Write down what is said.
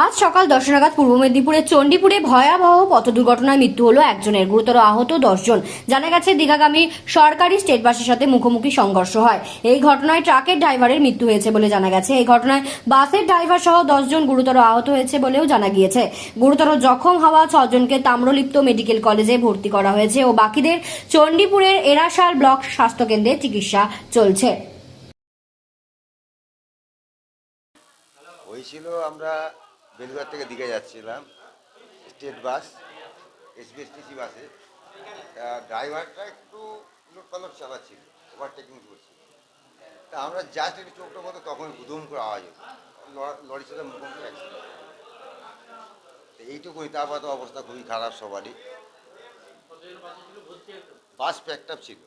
আজ সকাল 10 নাগাদ পূর্ব মেদিনীপুরের চণ্ডীপুরে ভয়াবহ পথ দুর্ঘটনায় মৃত্যু হলো একজনের, গুরুতর আহত 10 জন। জানা গেছে দীঘাগামী সরকারি স্টেট বাসের সাথে মুখোমুখি সংঘর্ষ হয়। এই ঘটনায় ট্রাকের ড্রাইভারের মৃত্যু হয়েছে বলে জানা গেছে। এই ঘটনায় বাসের ড্রাইভার সহ 10 জন গুরুতর আহত হয়েছে বলেও জানা গিয়েছে। গুরুতর জখম হওয়া 6 জনকে তাম্রলিপ্ত মেডিকেল কলেজে ভর্তি করা হয়েছে ও বাকিদের চণ্ডীপুরের এরাশাল ব্লক স্বাস্থ্যকেন্দ্রে চিকিৎসা চলছে। হয়েছিল, আমরা বেলুঘাট থেকে দীঘা যাচ্ছিলাম স্টেট বাস, এসবিএসটিসি বাসে। ড্রাইভারটা একটু উলটপালট চালাচ্ছিল, ওভারটেকিং করছিল। তা আমরা জাস্ট একটু চোখটা মতো তখন গুদুম করে আওয়াজ হতো, লরির সাথে মুখোমুখি অ্যাক্সিডেন্ট। তো এইটুকুই, তারপর তো অবস্থা খুবই খারাপ সবারই। বাস প্যাকড আপ ছিল।